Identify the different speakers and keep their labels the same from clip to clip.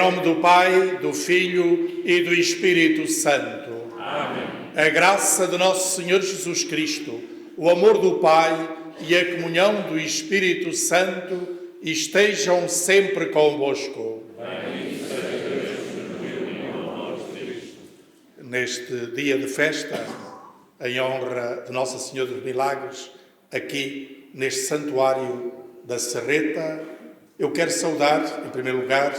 Speaker 1: nome do Pai, do Filho e do Espírito Santo.
Speaker 2: Amém.
Speaker 1: A graça de nosso Senhor Jesus Cristo, o amor do Pai e a comunhão do Espírito Santo estejam sempre convosco. Neste dia de festa, em honra de Nossa Senhora dos Milagres, aqui neste santuário da Serreta, eu quero saudar, em primeiro lugar,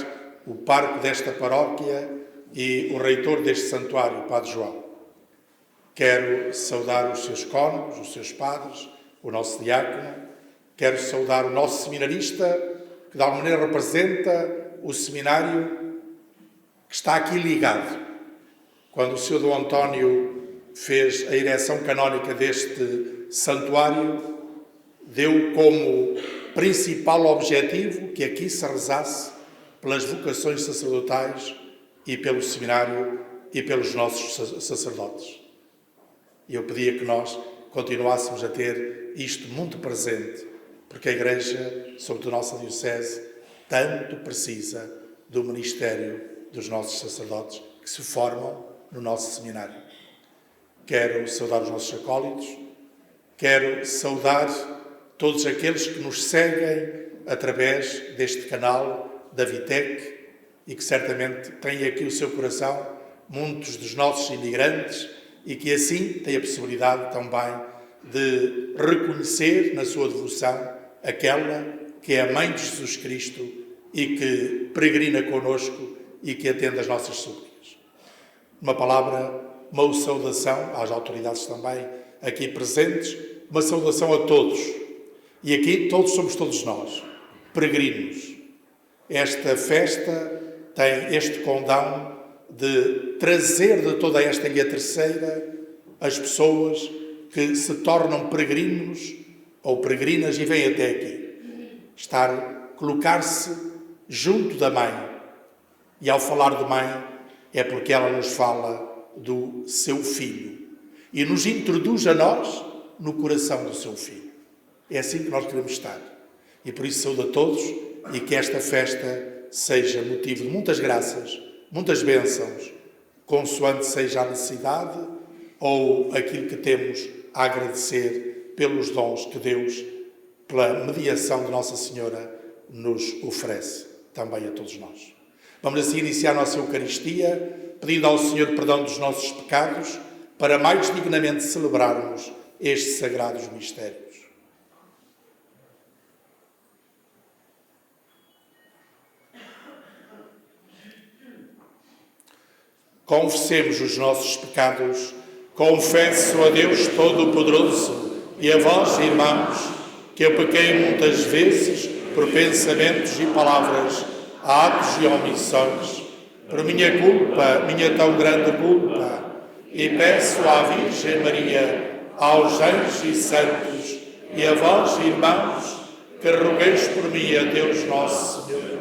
Speaker 1: o parco desta paróquia e o reitor deste santuário, o Padre João. Quero saudar os seus cônegos, os seus padres, o nosso diácono. Quero saudar o nosso seminarista, que de alguma maneira representa o seminário que está aqui ligado. Quando o Sr. Dom António fez a ereção canónica deste santuário, deu como principal objetivo que aqui se rezasse pelas vocações sacerdotais e pelo seminário e pelos nossos sacerdotes. E eu pedia que nós continuássemos a ter isto muito presente, porque a Igreja, sobretudo a nossa Diocese, tanto precisa do ministério dos nossos sacerdotes que se formam no nosso seminário. Quero saudar os nossos acólitos, quero saudar todos aqueles que nos seguem através deste canal da Vitec e que certamente têm aqui o seu coração muitos dos nossos imigrantes e que assim têm a possibilidade também de reconhecer na sua devoção aquela que é a Mãe de Jesus Cristo e que peregrina connosco e que atende às nossas súplicas. Uma palavra, uma saudação às autoridades também aqui presentes, uma saudação a todos. E aqui todos somos todos nós, peregrinos. Esta festa tem este condão de trazer de toda esta Ilha Terceira as pessoas que se tornam peregrinos ou peregrinas e vêm até aqui. Colocar-se junto da Mãe. E ao falar de Mãe, é porque ela nos fala do seu Filho e nos introduz a nós no coração do seu Filho. É assim que nós queremos estar. E por isso saúdo a todos e que esta festa seja motivo de muitas graças, muitas bênçãos, consoante seja a necessidade ou aquilo que temos a agradecer pelos dons que Deus, pela mediação de Nossa Senhora, nos oferece também a todos nós. Vamos assim iniciar a nossa Eucaristia, pedindo ao Senhor perdão dos nossos pecados, para mais dignamente celebrarmos estes sagrados mistérios. Confessemos os nossos pecados. Confesso a Deus Todo-Poderoso e a vós, irmãos, que eu pequei muitas vezes por pensamentos e palavras, atos e omissões, por minha culpa, minha tão grande culpa, e peço à Virgem Maria, aos anjos e santos, e a vós, irmãos, que rogueis por mim a Deus Nosso Senhor.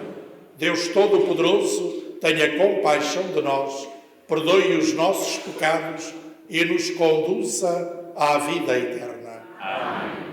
Speaker 1: Deus Todo-Poderoso, tenha compaixão de nós, perdoe os nossos pecados e nos conduza à vida eterna. Amém.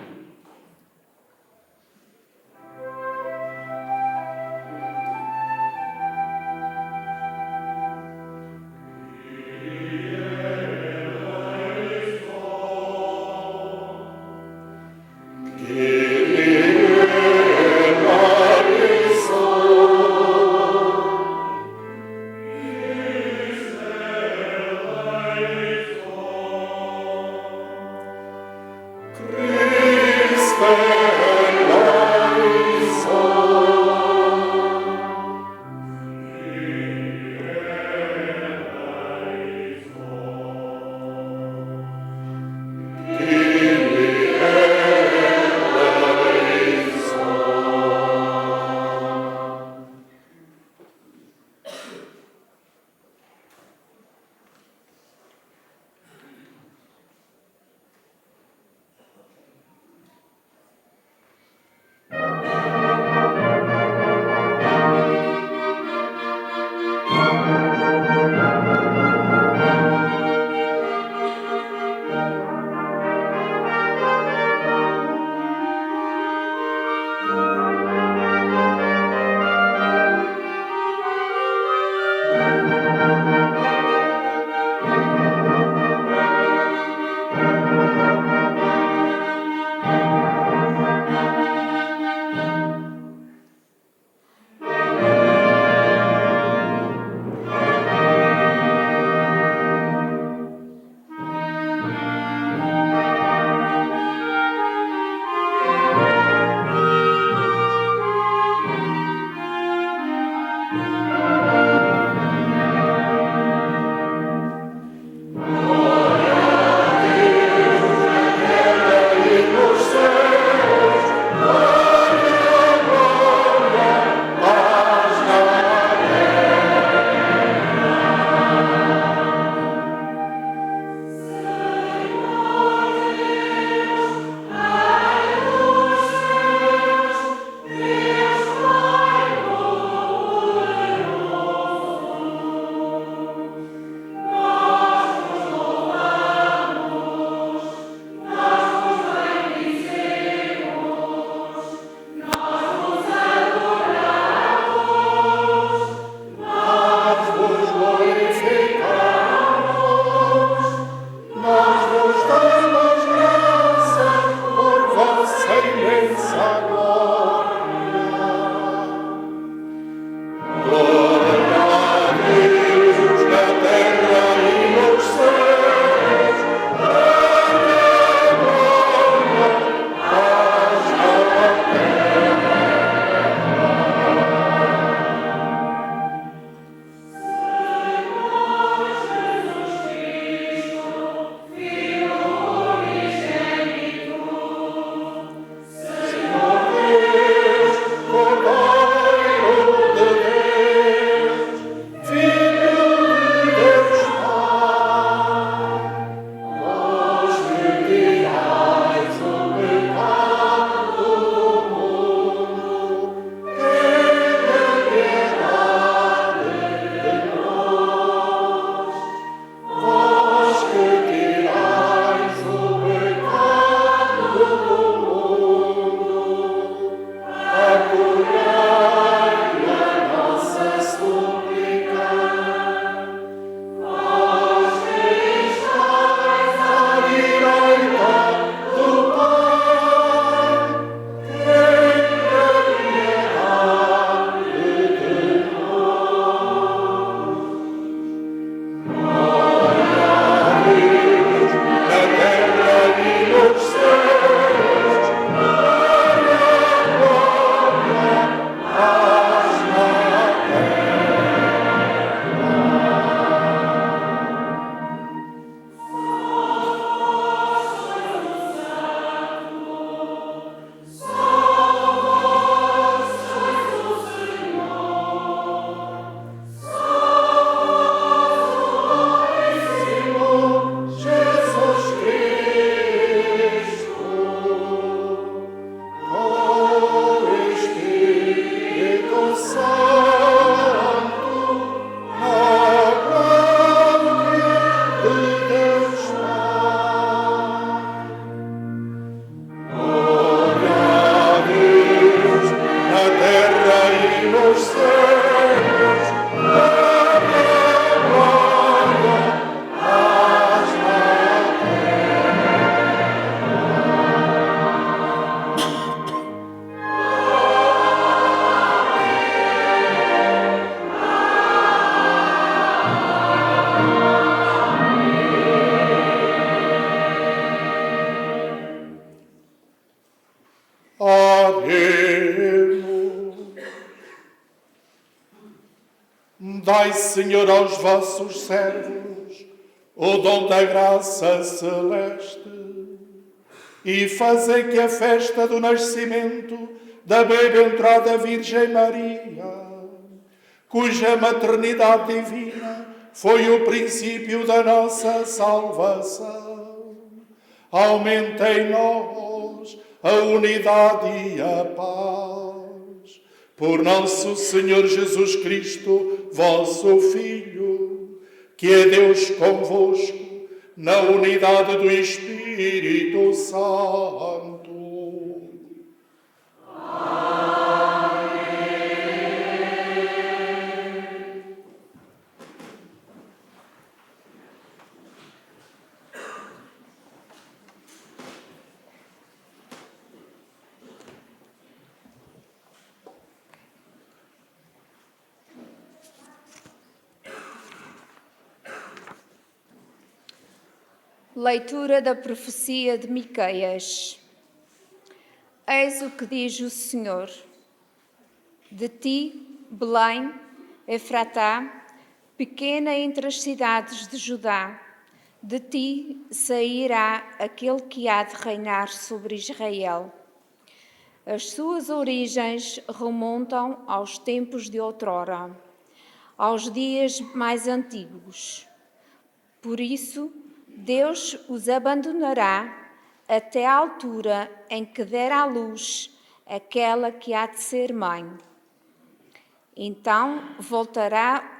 Speaker 1: Dai, Senhor, aos vossos servos o dom da graça celeste e fazei que a festa do nascimento da bem-aventurada Virgem Maria, cuja maternidade divina foi o princípio da nossa salvação, aumente em nós a unidade e a paz. Por nosso Senhor Jesus Cristo, vosso Filho, que é Deus convosco, na unidade do Espírito Santo.
Speaker 2: Leitura da profecia de Miqueias. Eis o que diz o Senhor. De ti, Belém, Efratá, pequena entre as cidades de Judá, de ti sairá aquele que há de reinar sobre Israel. As suas origens remontam aos tempos de outrora, aos dias mais antigos. Por isso, Deus os abandonará até à altura em que der à luz aquela que há de ser mãe. Então voltará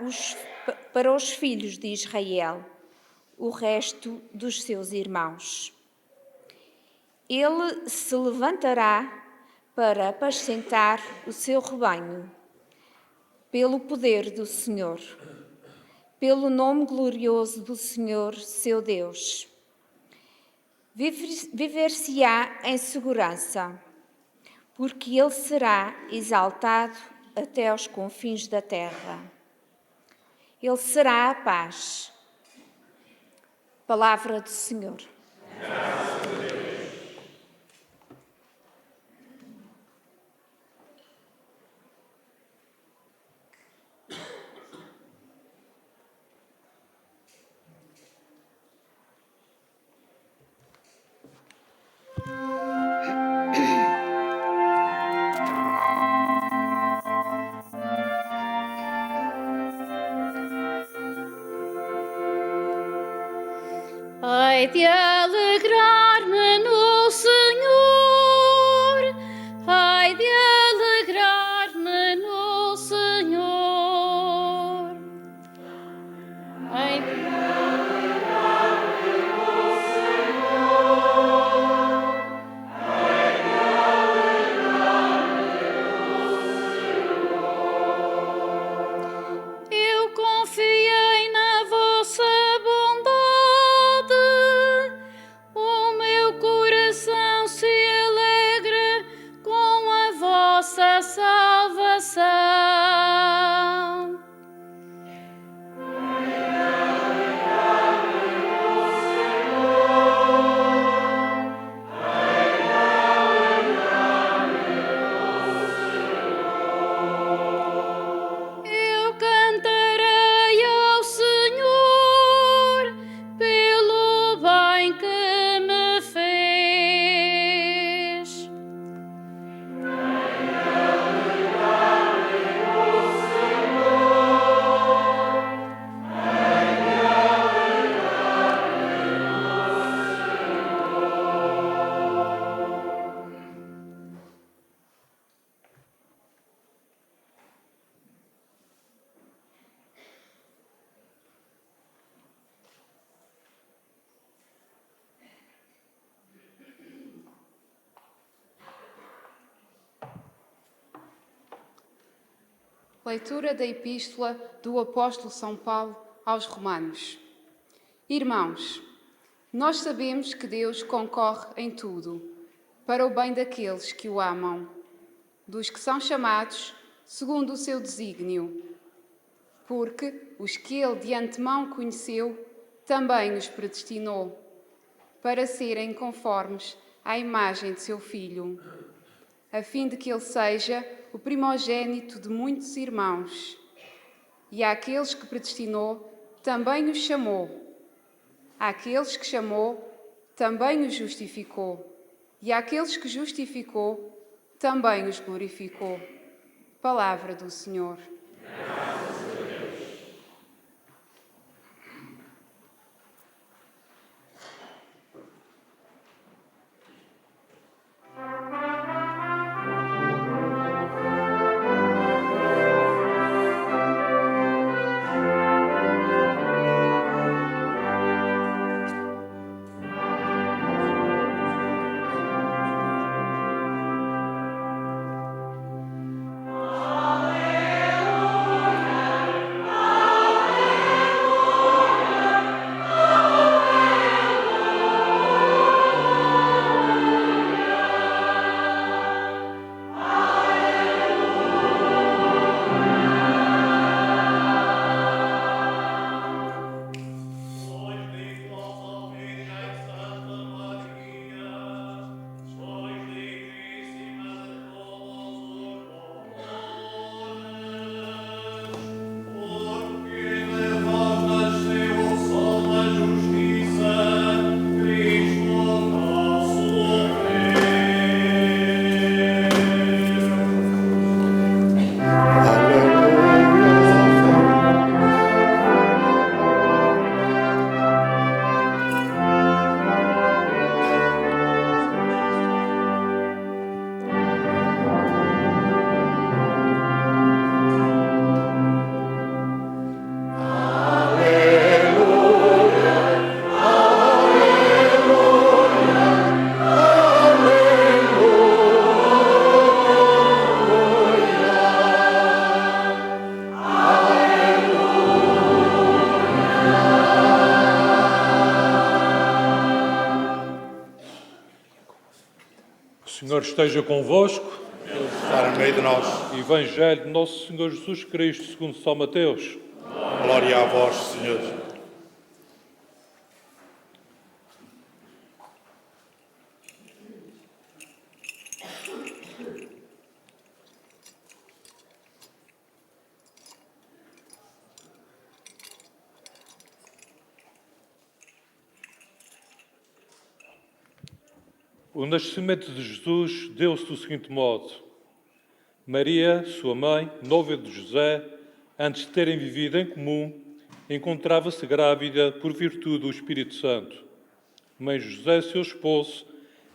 Speaker 2: para os filhos de Israel, o resto dos seus irmãos. Ele se levantará para apacentar o seu rebanho, pelo poder do Senhor, pelo nome glorioso do Senhor, seu Deus. Viver-se-á em segurança, porque ele será exaltado até aos confins da terra. Ele será a paz. Palavra do Senhor.
Speaker 1: Graças a Deus.
Speaker 3: Hei de alegrar-me no Senhor, hei de alegrar-me no Senhor. Hei de alegrar-me no Senhor, hei de alegrar-me no Senhor. Eu confiei na vossa bondade. O meu coração se alegra com a vossa salvação. Eu cantarei ao Senhor pelo bem que me fez.
Speaker 4: Leitura da Epístola do Apóstolo São Paulo aos Romanos. Irmãos, nós sabemos que Deus concorre em tudo, para o bem daqueles que o amam, dos que são chamados segundo o seu desígnio. Porque os que ele de antemão conheceu, também os predestinou, para serem conformes à imagem de seu Filho, a fim de que ele seja o primogênito de muitos irmãos. E àqueles que predestinou, também os chamou. Àqueles que chamou, também os justificou. E àqueles que justificou, também os glorificou. Palavra do Senhor.
Speaker 5: O Senhor esteja convosco.
Speaker 1: Está no meio de nós.
Speaker 5: Evangelho de Nosso Senhor Jesus Cristo, segundo São Mateus.
Speaker 1: Glória a vós, Senhor.
Speaker 5: O nascimento de Jesus deu-se do seguinte modo. Maria, sua mãe, noiva de José, antes de terem vivido em comum, encontrava-se grávida por virtude do Espírito Santo. Mas José, seu esposo,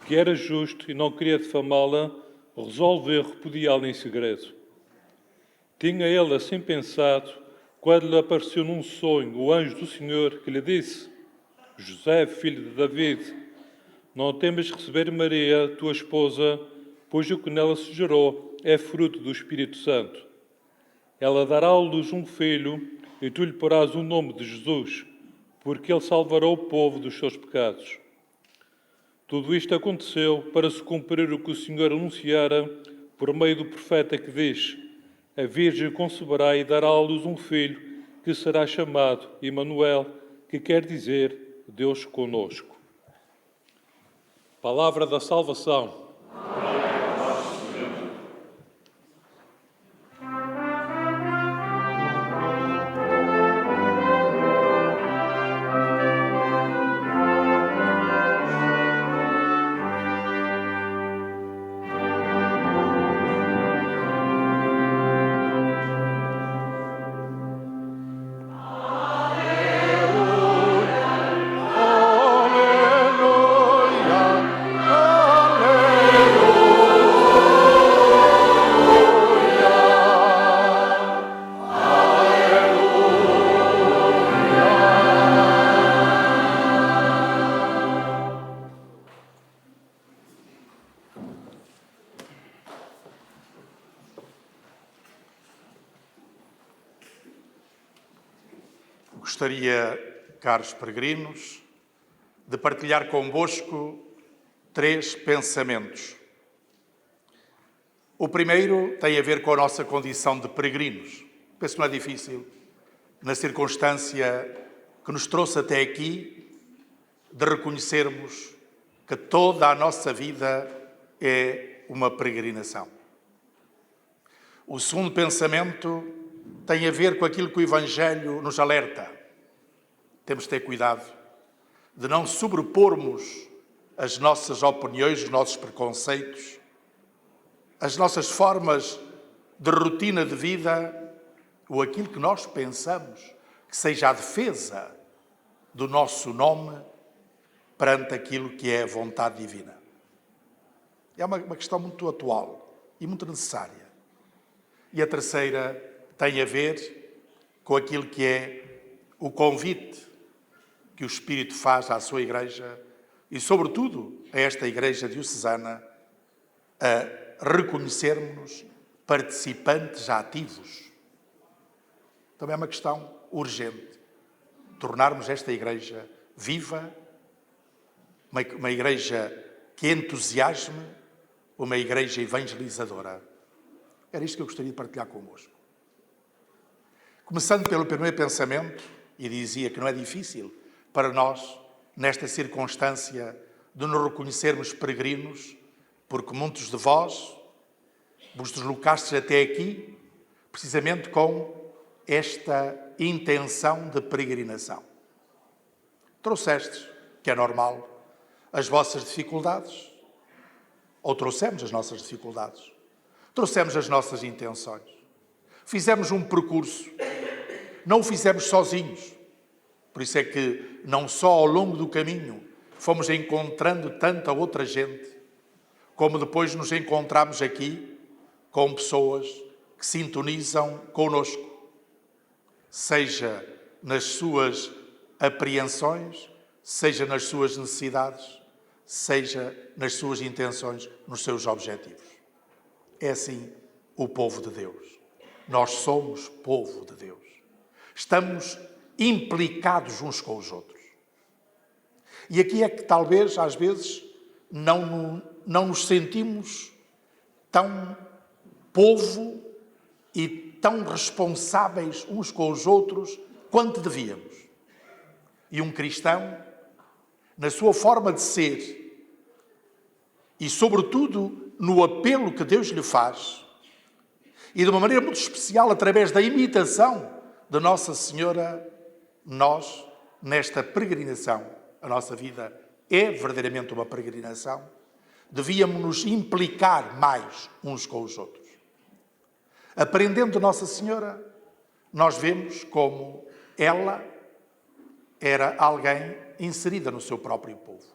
Speaker 5: que era justo e não queria difamá-la, resolveu repudiá-la em segredo. Tinha ele assim pensado, quando lhe apareceu num sonho o anjo do Senhor, que lhe disse: José, filho de David, não temas receber Maria, tua esposa, pois o que nela se gerou é fruto do Espírito Santo. Ela dará à luz um filho, e tu lhe porás o nome de Jesus, porque ele salvará o povo dos seus pecados. Tudo isto aconteceu para se cumprir o que o Senhor anunciara por meio do profeta que diz: a Virgem conceberá e dará à luz um filho, que será chamado Emanuel, que quer dizer Deus conosco. Palavra da salvação.
Speaker 1: Gostaria, caros peregrinos, de partilhar convosco 3 pensamentos. O primeiro tem a ver com a nossa condição de peregrinos. Penso que não é difícil, na circunstância que nos trouxe até aqui, de reconhecermos que toda a nossa vida é uma peregrinação. O segundo pensamento tem a ver com aquilo que o Evangelho nos alerta. Temos de ter cuidado de não sobrepormos as nossas opiniões, os nossos preconceitos, as nossas formas de rotina de vida, ou aquilo que nós pensamos que seja a defesa do nosso nome perante aquilo que é a vontade divina. É uma questão muito atual e muito necessária. E a terceira tem a ver com aquilo que é o convite que o Espírito faz à sua Igreja e, sobretudo, a esta Igreja diocesana, a reconhecermos-nos participantes ativos. Também é uma questão urgente. Tornarmos esta Igreja viva, uma Igreja que entusiasme, uma Igreja evangelizadora. Era isto que eu gostaria de partilhar convosco. Começando pelo primeiro pensamento, e dizia que não é difícil para nós, nesta circunstância, de nos reconhecermos peregrinos, porque muitos de vós vos deslocastes até aqui, precisamente com esta intenção de peregrinação. Trouxestes, que é normal, as vossas dificuldades, ou trouxemos as nossas dificuldades, trouxemos as nossas intenções. Fizemos um percurso, não o fizemos sozinhos. Por isso é que não só ao longo do caminho fomos encontrando tanta outra gente, como depois nos encontramos aqui com pessoas que sintonizam connosco, seja nas suas apreensões, seja nas suas necessidades, seja nas suas intenções, nos seus objetivos. É assim o povo de Deus. Nós somos povo de Deus. Estamos implicados uns com os outros. E aqui é que talvez, às vezes, não nos sentimos tão povo e tão responsáveis uns com os outros quanto devíamos. E um cristão, na sua forma de ser e, sobretudo, no apelo que Deus lhe faz, e de uma maneira muito especial, através da imitação de Nossa Senhora, nós, nesta peregrinação, a nossa vida é verdadeiramente uma peregrinação, devíamos nos implicar mais uns com os outros. Aprendendo de Nossa Senhora, nós vemos como ela era alguém inserida no seu próprio povo.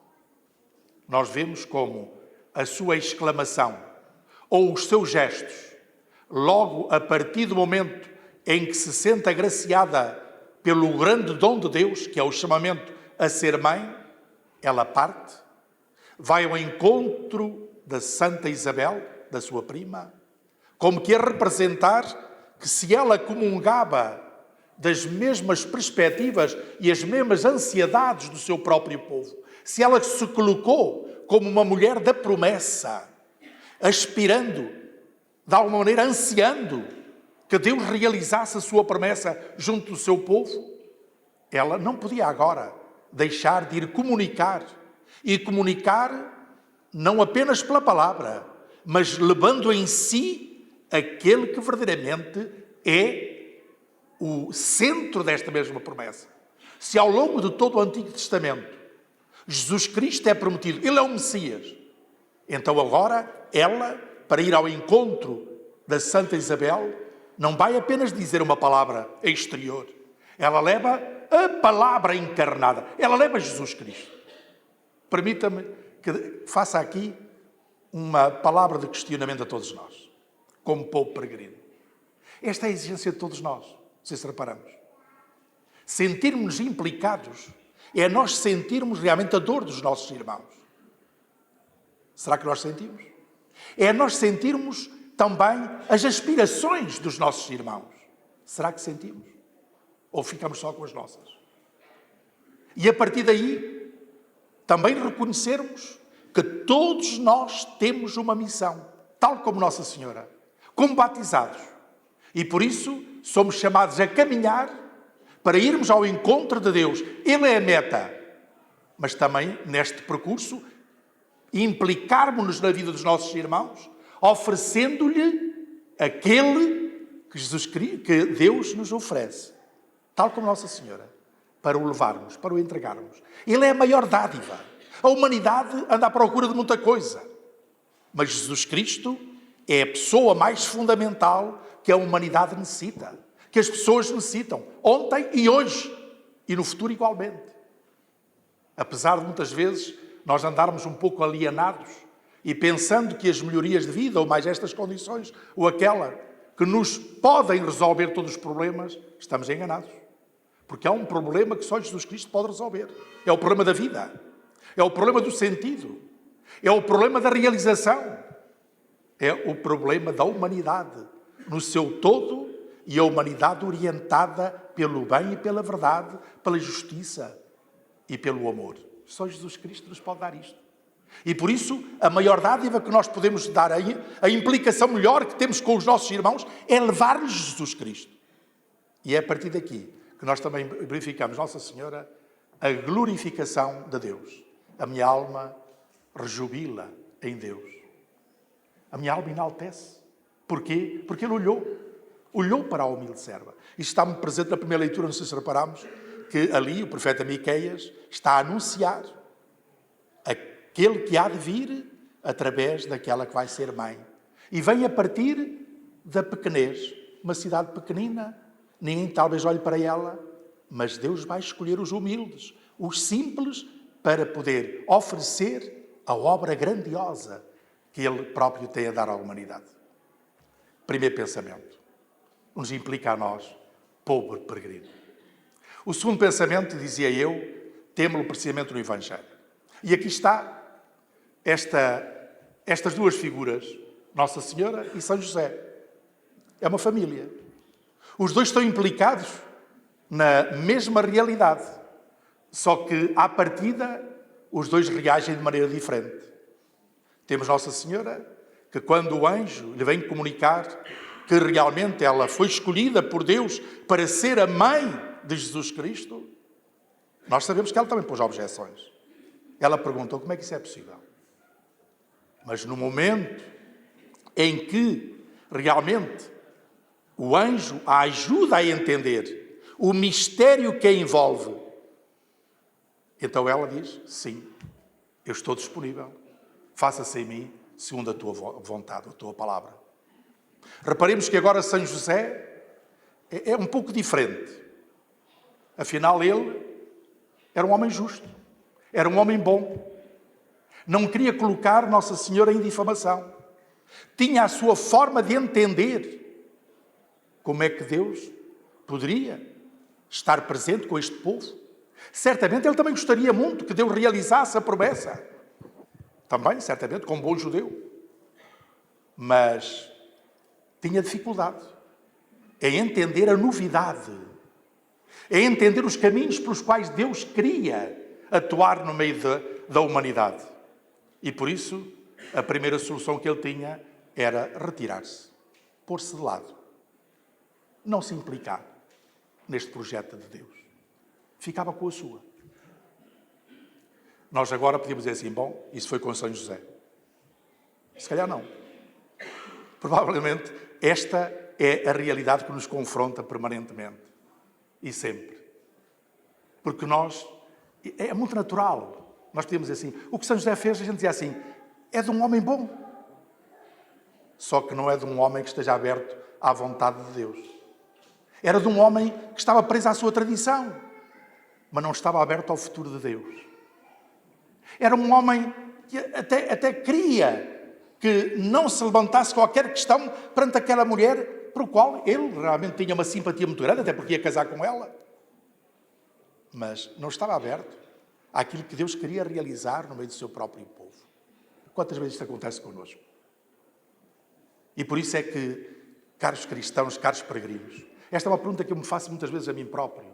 Speaker 1: Nós vemos como a sua exclamação ou os seus gestos, logo a partir do momento em que se sente agraciada pelo grande dom de Deus, que é o chamamento a ser mãe, ela parte, vai ao encontro da Santa Isabel, da sua prima, como que a representar que se ela comungava das mesmas perspectivas e as mesmas ansiedades do seu próprio povo, se ela se colocou como uma mulher da promessa, aspirando, de alguma maneira ansiando que Deus realizasse a sua promessa junto do seu povo, ela não podia agora deixar de ir comunicar, e comunicar não apenas pela palavra, mas levando em si aquele que verdadeiramente é o centro desta mesma promessa. Se ao longo de todo o Antigo Testamento Jesus Cristo é prometido, Ele é o Messias, então agora ela, para ir ao encontro da Santa Isabel, não vai apenas dizer uma palavra exterior, ela leva a palavra encarnada, ela leva Jesus Cristo. Permita-me que faça aqui uma palavra de questionamento a todos nós, como povo peregrino. Esta é a exigência de todos nós, se reparamos. Sentirmos-nos implicados é nós sentirmos realmente a dor dos nossos irmãos. Será que nós sentimos? É nós sentirmos também as aspirações dos nossos irmãos. Será que sentimos? Ou ficamos só com as nossas? E a partir daí, também reconhecermos que todos nós temos uma missão, tal como Nossa Senhora, como batizados. E por isso somos chamados a caminhar para irmos ao encontro de Deus. Ele é a meta. Mas também, neste percurso, implicarmos-nos na vida dos nossos irmãos, oferecendo-lhe aquele que Deus nos oferece, tal como Nossa Senhora, para o levarmos, para o entregarmos. Ele é a maior dádiva. A humanidade anda à procura de muita coisa, mas Jesus Cristo é a pessoa mais fundamental que a humanidade necessita, que as pessoas necessitam, ontem e hoje, e no futuro igualmente. Apesar de muitas vezes nós andarmos um pouco alienados e pensando que as melhorias de vida, ou mais estas condições, ou aquela, que nos podem resolver todos os problemas, estamos enganados. Porque há um problema que só Jesus Cristo pode resolver. É o problema da vida. É o problema do sentido. É o problema da realização. É o problema da humanidade no seu todo, e a humanidade orientada pelo bem e pela verdade, pela justiça e pelo amor. Só Jesus Cristo nos pode dar isto. E por isso, a maior dádiva que nós podemos dar, a implicação melhor que temos com os nossos irmãos, é levar-lhes Jesus Cristo. E é a partir daqui que nós também verificamos, Nossa Senhora, a glorificação de Deus. A minha alma rejubila em Deus. A minha alma enaltece. Porquê? Porque Ele olhou para a humilde serva. Isto está muito presente na primeira leitura, não sei se reparamos, que ali o profeta Miqueias está a anunciar aquele que há de vir através daquela que vai ser mãe. E vem a partir da pequenez, uma cidade pequenina, ninguém talvez olhe para ela, mas Deus vai escolher os humildes, os simples, para poder oferecer a obra grandiosa que Ele próprio tem a dar à humanidade. Primeiro pensamento, nos implica a nós, pobre peregrino. O segundo pensamento, dizia eu, temo-lo precisamente no Evangelho. E aqui está estas duas figuras, Nossa Senhora e São José. É uma família. Os dois estão implicados na mesma realidade, só que, à partida, os dois reagem de maneira diferente. Temos Nossa Senhora, que quando o anjo lhe vem comunicar que realmente ela foi escolhida por Deus para ser a mãe de Jesus Cristo, nós sabemos que ela também pôs objeções. Ela perguntou como é que isso é possível. Mas no momento em que realmente o anjo a ajuda a entender o mistério que a envolve, então ela diz, sim, eu estou disponível. Faça-se em mim segundo a tua vontade, a tua palavra. Reparemos que agora São José é um pouco diferente. Afinal, ele era um homem justo, era um homem bom. Não queria colocar Nossa Senhora em difamação. Tinha a sua forma de entender como é que Deus poderia estar presente com este povo. Certamente ele também gostaria muito que Deus realizasse a promessa. Também, certamente, como bom judeu. Mas tinha dificuldade em entender a novidade, em entender os caminhos pelos quais Deus queria atuar no meio da humanidade. E por isso, a primeira solução que ele tinha era retirar-se, pôr-se de lado, não se implicar neste projeto de Deus. Ficava com a sua. Nós agora podíamos dizer assim, bom, isso foi com São José. Se calhar não. Provavelmente esta é a realidade que nos confronta permanentemente e sempre. Porque nós, é muito natural, nós podíamos dizer assim, o que São José fez, a gente dizia assim, é de um homem bom. Só que não é de um homem que esteja aberto à vontade de Deus. Era de um homem que estava preso à sua tradição, mas não estava aberto ao futuro de Deus. Era um homem que até queria que não se levantasse qualquer questão perante aquela mulher, para o qual ele realmente tinha uma simpatia muito grande, até porque ia casar com ela. Mas não estava aberto àquilo que Deus queria realizar no meio do seu próprio povo. Quantas vezes isto acontece connosco? E por isso é que, caros cristãos, caros peregrinos, esta é uma pergunta que eu me faço muitas vezes a mim próprio.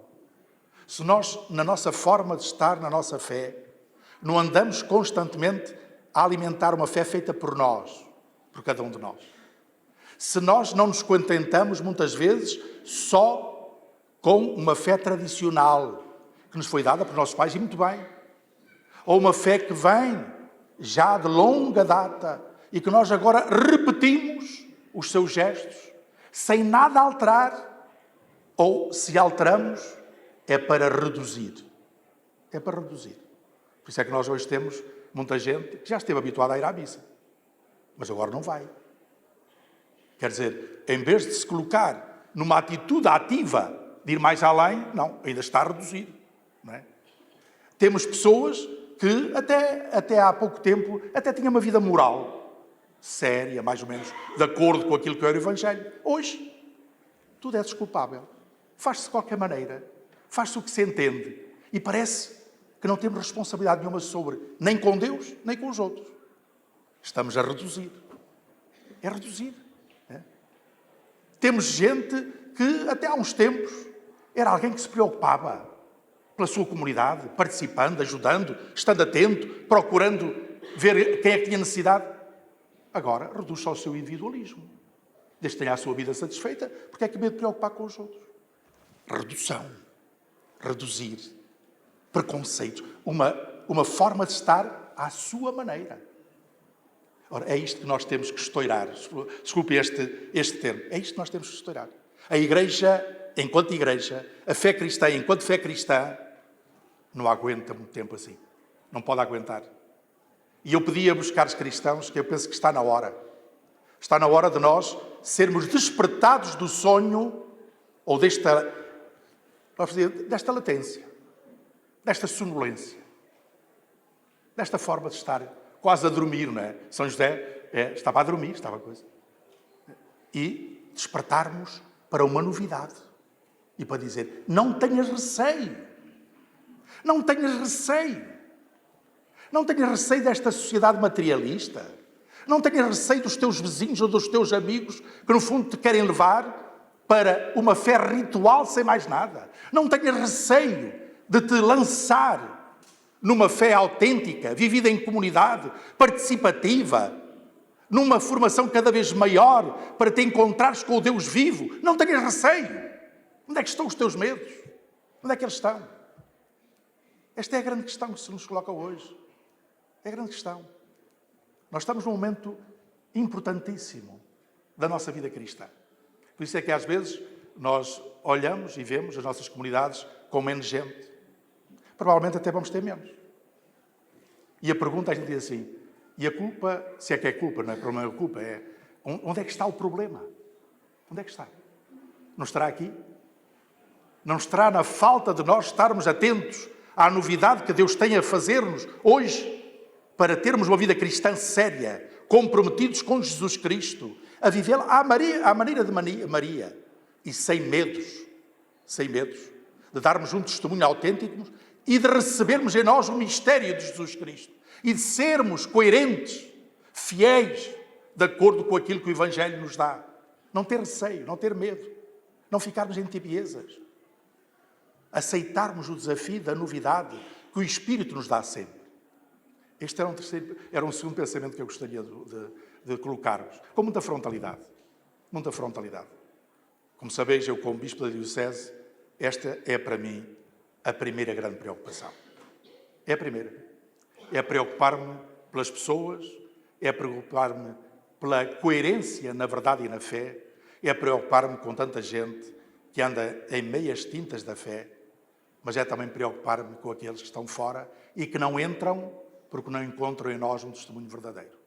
Speaker 1: Se nós, na nossa forma de estar, na nossa fé, não andamos constantemente a alimentar uma fé feita por nós, por cada um de nós. Se nós não nos contentamos, muitas vezes, só com uma fé tradicional, que nos foi dada por nossos pais, e muito bem. Ou uma fé que vem já de longa data, e que nós agora repetimos os seus gestos, sem nada alterar, ou se alteramos, é para reduzir. É para reduzir. Por isso é que nós hoje temos muita gente que já esteve habituada a ir à missa, mas agora não vai. Quer dizer, em vez de se colocar numa atitude ativa de ir mais além, não, ainda está reduzido. Não é? Temos pessoas que até há pouco tempo até tinham uma vida moral séria, mais ou menos, de acordo com aquilo que era o Evangelho. Hoje, tudo é desculpável. Faz-se de qualquer maneira. Faz-se o que se entende. E parece que não temos responsabilidade nenhuma sobre, nem com Deus, nem com os outros. Estamos a reduzir. É reduzir. É? Temos gente que, até há uns tempos, era alguém que se preocupava pela sua comunidade, participando, ajudando, estando atento, procurando ver quem é que tinha necessidade. Agora, reduz-se ao seu individualismo. Desde que tenha a sua vida satisfeita, porque é que medo de preocupar com os outros? Redução. Reduzir. Preconceitos. Uma forma de estar à sua maneira. Ora, é isto que nós temos que estourar. Desculpe este termo. É isto que nós temos que estourar. A Igreja, enquanto Igreja, a fé cristã, enquanto fé cristã, não aguenta muito tempo assim. Não pode aguentar. E eu pedi a buscar os cristãos, que eu penso que está na hora. Está na hora de nós sermos despertados do sonho, ou desta latência, desta sonolência, desta forma de estar quase a dormir, não é? São José estava a dormir, estava a coisa. E despertarmos para uma novidade. E para dizer, não tenhas receio. Não tenhas receio. Não tenhas receio desta sociedade materialista. Não tenhas receio dos teus vizinhos ou dos teus amigos que, no fundo, te querem levar para uma fé ritual sem mais nada. Não tenhas receio de te lançar numa fé autêntica, vivida em comunidade, participativa, numa formação cada vez maior para te encontrares com o Deus vivo. Não tenhas receio. Onde é que estão os teus medos? Onde é que eles estão? Esta é a grande questão que se nos coloca hoje. É a grande questão. Nós estamos num momento importantíssimo da nossa vida cristã. Por isso é que às vezes nós olhamos e vemos as nossas comunidades com menos gente. Provavelmente até vamos ter menos. E a pergunta a gente diz assim, e a culpa, se é que é culpa, não é problema, a culpa é, onde é que está o problema? Onde é que está? Não estará aqui? Não estará na falta de nós estarmos atentos à novidade que Deus tem a fazer-nos hoje para termos uma vida cristã séria, comprometidos com Jesus Cristo, a vivê-la à maneira de Maria e sem medos, de darmos um testemunho autêntico e de recebermos em nós o mistério de Jesus Cristo e de sermos coerentes, fiéis, de acordo com aquilo que o Evangelho nos dá. Não ter receio, não ter medo, não ficarmos em tibiezas. Aceitarmos o desafio da novidade que o Espírito nos dá sempre. Este era um segundo pensamento que eu gostaria de colocar-vos, com muita frontalidade. Muita frontalidade. Como sabeis, eu como Bispo da Diocese, esta é para mim a primeira grande preocupação. É a primeira. É preocupar-me pelas pessoas, é preocupar-me pela coerência na verdade e na fé, é preocupar-me com tanta gente que anda em meias tintas da fé, mas é também preocupar-me com aqueles que estão fora e que não entram porque não encontram em nós um testemunho verdadeiro.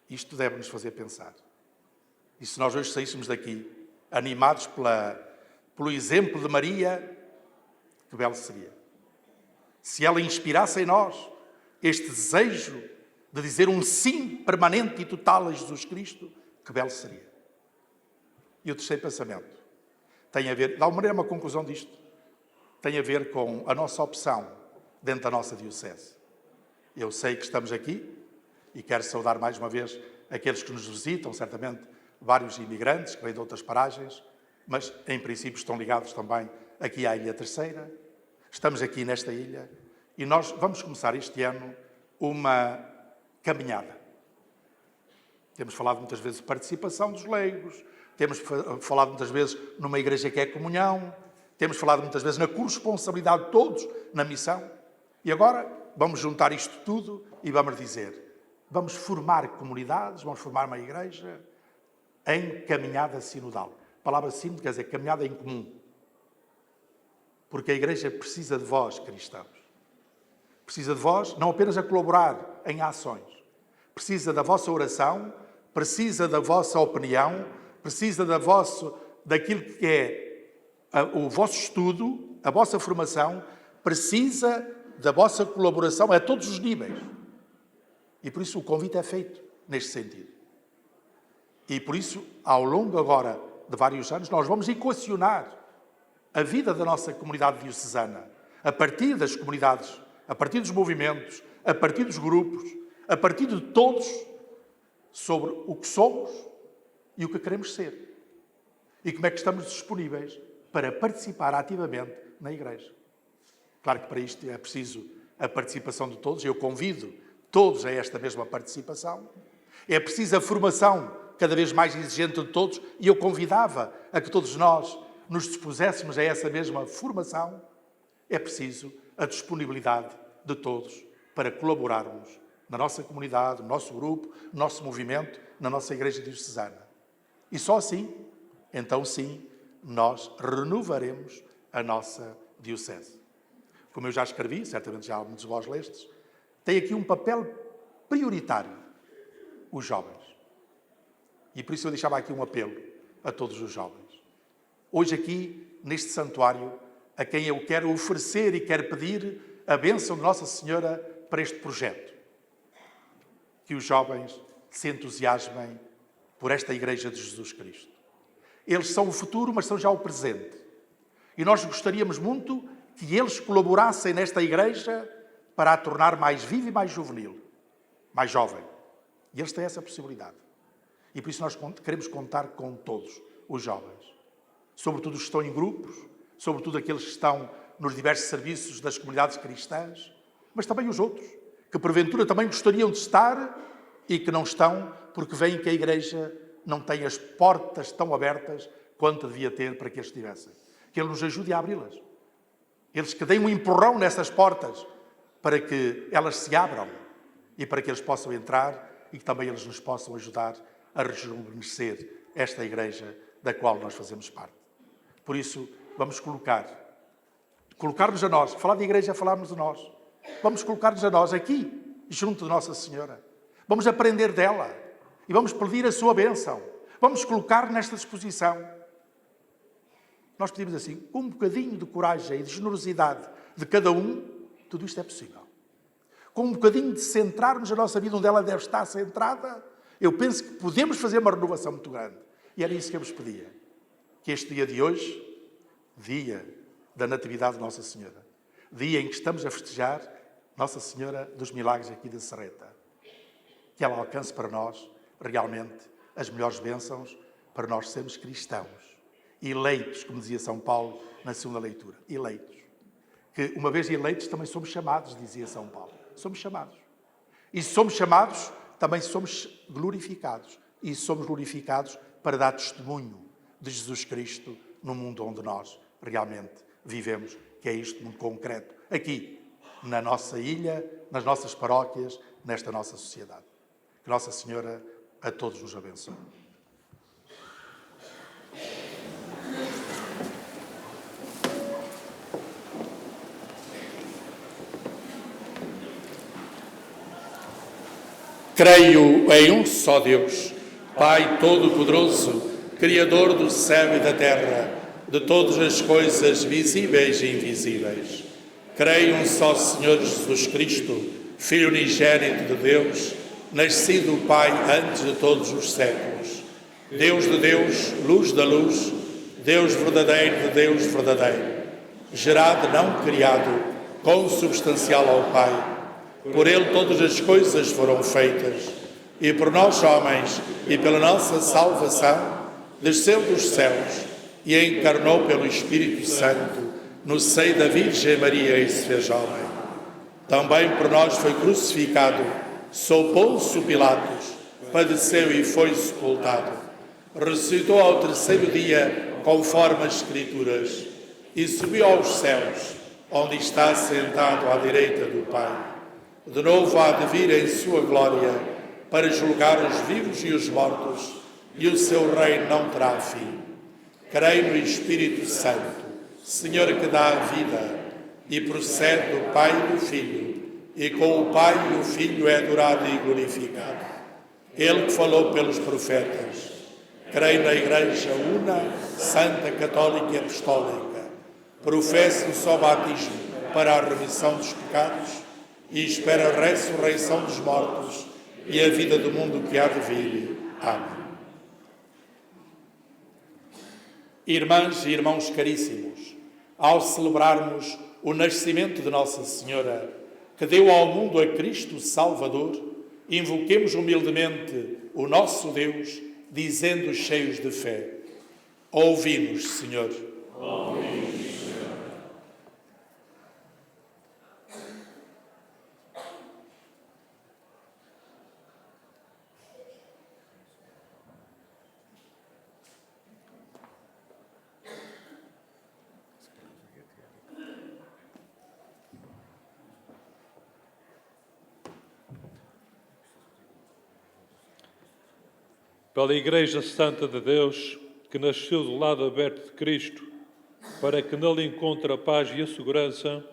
Speaker 1: Isto deve-nos fazer pensar. E se nós hoje saíssemos daqui animados pelo exemplo de Maria, que belo seria. Se ela inspirasse em nós este desejo de dizer um sim permanente e total a Jesus Cristo, que belo seria. E o terceiro pensamento tem a ver, de alguma maneira, uma conclusão disto, tem a ver com a nossa opção dentro da nossa Diocese. Eu sei que estamos aqui e quero saudar mais uma vez aqueles que nos visitam, certamente vários imigrantes que vêm de outras paragens, mas em princípio estão ligados também aqui à Ilha Terceira. Estamos aqui nesta ilha e nós vamos começar este ano uma caminhada. Temos falado muitas vezes de participação dos leigos, temos falado muitas vezes numa igreja que é comunhão, temos falado muitas vezes na corresponsabilidade de todos na missão. E agora vamos juntar isto tudo e vamos dizer, vamos formar comunidades, vamos formar uma igreja em caminhada sinodal. A palavra sínodo quer dizer caminhada em comum. Porque a Igreja precisa de vós, cristãos. Precisa de vós não apenas a colaborar em ações. Precisa da vossa oração, precisa da vossa opinião, precisa daquilo que é o vosso estudo, a vossa formação, precisa da vossa colaboração a todos os níveis. E por isso o convite é feito neste sentido. E por isso, ao longo agora de vários anos, nós vamos equacionar a vida da nossa comunidade diocesana, a partir das comunidades, a partir dos movimentos, a partir dos grupos, a partir de todos, sobre o que somos e o que queremos ser. E como é que estamos disponíveis para participar ativamente na Igreja. Claro que para isto é preciso a participação de todos. Eu convido todos a esta mesma participação. É preciso a formação cada vez mais exigente de todos e eu convidava a que todos nós nos dispuséssemos a essa mesma formação. É preciso a disponibilidade de todos para colaborarmos na nossa comunidade, no nosso grupo, no nosso movimento, na nossa Igreja Diocesana. E só assim, então sim, nós renovaremos a nossa Diocese. Como eu já escrevi, certamente já muitos de vós lestes, tem aqui um papel prioritário, os jovens. E por isso eu deixava aqui um apelo a todos os jovens. Hoje aqui, neste santuário, a quem eu quero oferecer e quero pedir a bênção de Nossa Senhora para este projeto. Que os jovens se entusiasmem por esta Igreja de Jesus Cristo. Eles são o futuro, mas são já o presente. E nós gostaríamos muito que eles colaborassem nesta Igreja para a tornar mais viva e mais juvenil, mais jovem. E eles têm essa possibilidade. E por isso nós queremos contar com todos os jovens. Sobretudo os que estão em grupos, sobretudo aqueles que estão nos diversos serviços das comunidades cristãs, mas também os outros, que porventura também gostariam de estar e que não estão, porque veem que a Igreja não tem as portas tão abertas quanto devia ter para que eles estivessem. Que Ele nos ajude a abri-las. Eles que deem um empurrão nessas portas para que elas se abram e para que eles possam entrar e que também eles nos possam ajudar a rejuvenescer esta Igreja da qual nós fazemos parte. Por isso, vamos colocar-nos a nós. Falar de Igreja é falarmos de nós. Vamos colocar-nos a nós aqui, junto de Nossa Senhora. Vamos aprender dela e vamos pedir a sua bênção. Vamos colocar nesta disposição. Nós pedimos assim, com um bocadinho de coragem e de generosidade de cada um, tudo isto é possível. Com um bocadinho de centrarmos a nossa vida onde ela deve estar centrada, eu penso que podemos fazer uma renovação muito grande. E era isso que eu vos pedia. Que este dia de hoje, dia da Natividade de Nossa Senhora, dia em que estamos a festejar Nossa Senhora dos Milagres aqui da Serreta, que ela alcance para nós, realmente, as melhores bênçãos para nós sermos cristãos. Eleitos, como dizia São Paulo na segunda leitura. Eleitos. Que, uma vez eleitos, também somos chamados, dizia São Paulo. Somos chamados. E se somos chamados, também somos glorificados. E somos glorificados para dar testemunho de Jesus Cristo no mundo onde nós realmente vivemos, que é isto muito concreto. Aqui, na nossa ilha, nas nossas paróquias, nesta nossa sociedade. Que Nossa Senhora a todos nos abençoe. Creio em um só Deus, Pai Todo-Poderoso, Criador do céu e da terra, de todas as coisas visíveis e invisíveis. Creio em um só Senhor Jesus Cristo, Filho unigênito de Deus, nascido do Pai antes de todos os séculos. Deus de Deus, luz da luz, Deus verdadeiro de Deus verdadeiro, gerado, não criado, consubstancial ao Pai. Por Ele todas as coisas foram feitas, e por nós homens, e pela nossa salvação, desceu dos céus e encarnou pelo Espírito Santo no seio da Virgem Maria e se fez homem. Também por nós foi crucificado, sob Pôncio Pilatos, padeceu e foi sepultado. Ressuscitou ao terceiro dia, conforme as Escrituras, e subiu aos céus, onde está sentado à direita do Pai. De novo há de vir em sua glória, para julgar os vivos e os mortos, e o seu reino não terá fim. Creio no Espírito Santo, Senhor que dá a vida e procede do Pai e do Filho, e com o Pai e o Filho é adorado e glorificado. Ele que falou pelos profetas. Creio na Igreja una, santa, católica e apostólica. Professo o só batismo para a remissão dos pecados e espero a ressurreição dos mortos e a vida do mundo que há de vir. Amém. Irmãs e irmãos caríssimos, ao celebrarmos o nascimento de Nossa Senhora, que deu ao mundo a Cristo Salvador, invoquemos humildemente o nosso Deus, dizendo cheios de fé: ouvi-nos, Senhor. Ouvi-nos, Senhor.
Speaker 5: Pela Igreja Santa de Deus, que nasceu do lado aberto de Cristo, para que nele encontre a paz e a segurança,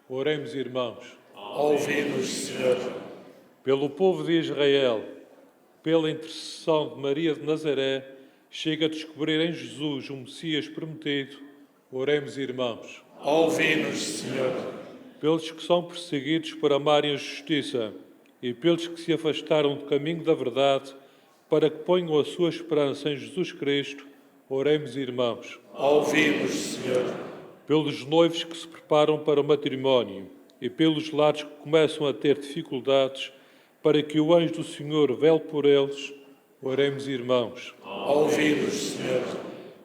Speaker 5: oremos, irmãos.
Speaker 1: Ouvi-nos, Senhor.
Speaker 5: Pelo povo de Israel, pela intercessão de Maria de Nazaré, chega a descobrir em Jesus o Messias prometido, oremos, irmãos.
Speaker 1: Ouvi-nos, Senhor.
Speaker 5: Pelos que são perseguidos por amarem a justiça e pelos que se afastaram do caminho da verdade, para que ponham a sua esperança em Jesus Cristo, oremos, irmãos.
Speaker 1: Ouvi-nos, Senhor.
Speaker 5: Pelos noivos que se preparam para o matrimónio e pelos lares que começam a ter dificuldades, para que o anjo do Senhor vele por eles, oremos, irmãos.
Speaker 1: Ouvi-nos, Senhor.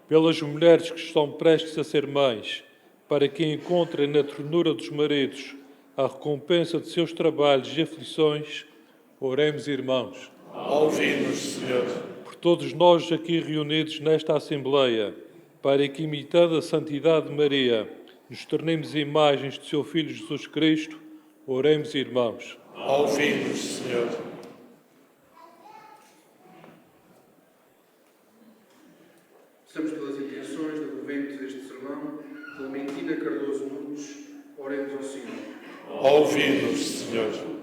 Speaker 5: Pelas mulheres que estão prestes a ser mães, para que encontrem na ternura dos maridos a recompensa de seus trabalhos e aflições, oremos, irmãos.
Speaker 1: Ouvi-nos, Senhor.
Speaker 5: Por todos nós aqui reunidos nesta Assembleia, para que, imitando a santidade de Maria, nos tornemos imagens de seu Filho Jesus Cristo, oremos, irmãos.
Speaker 1: Ouvi-nos, Senhor.
Speaker 6: Peçamos pelas intenções do convento deste sermão, Clementina Cardoso Nunes, oremos ao Senhor.
Speaker 1: Ouvi-nos, Senhor.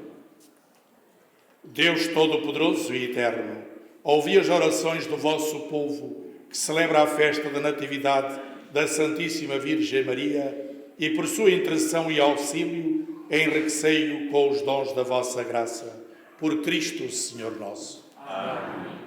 Speaker 1: Deus Todo-Poderoso e Eterno, ouvi as orações do vosso povo, que celebra a festa da Natividade da Santíssima Virgem Maria, e por sua intercessão e auxílio, enriquecei-o com os dons da vossa graça. Por Cristo, Senhor nosso. Amém.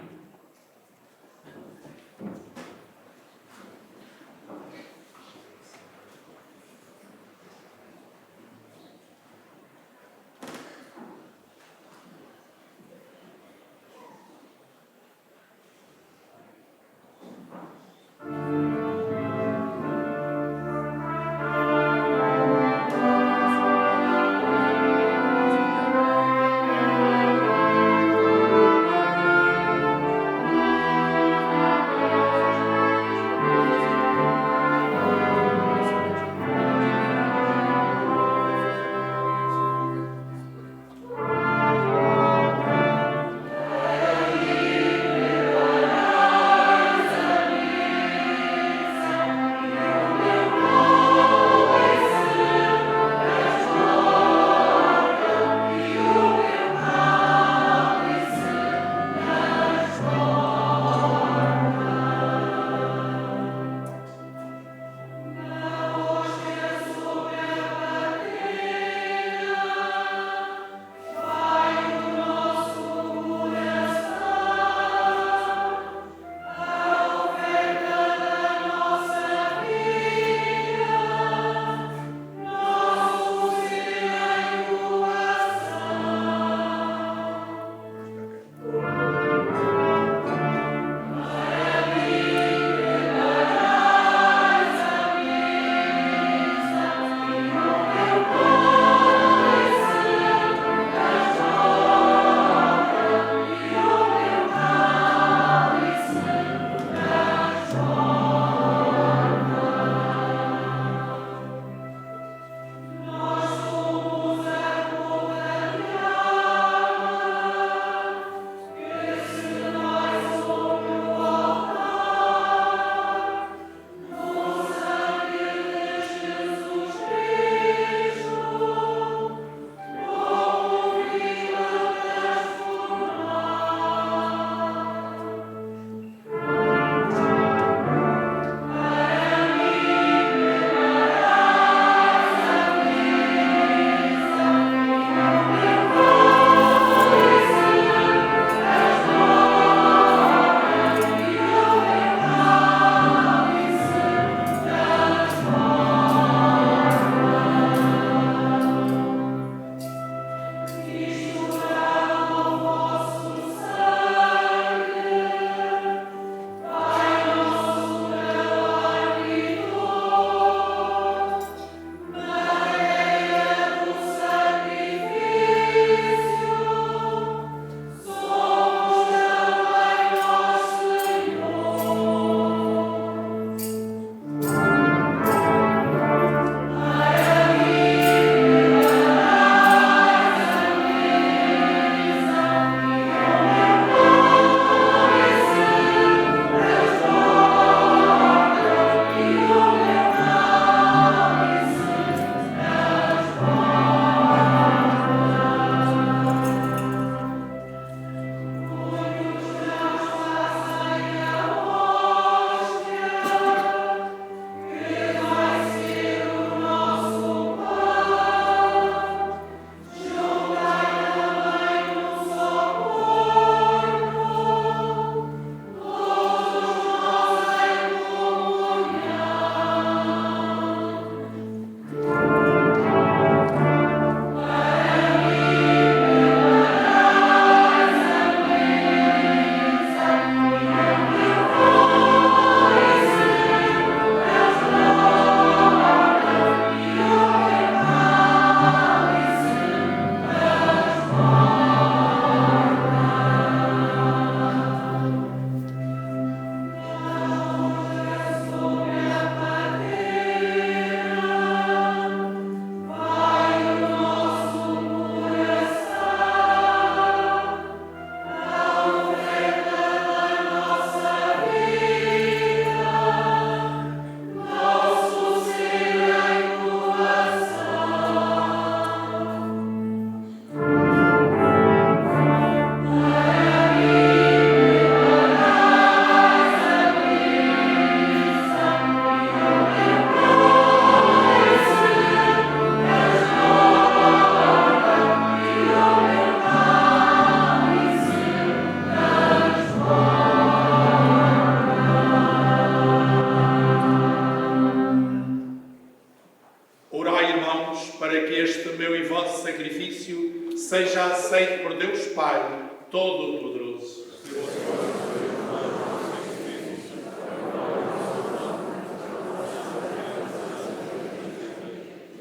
Speaker 1: aceito por Deus Pai Todo-Poderoso.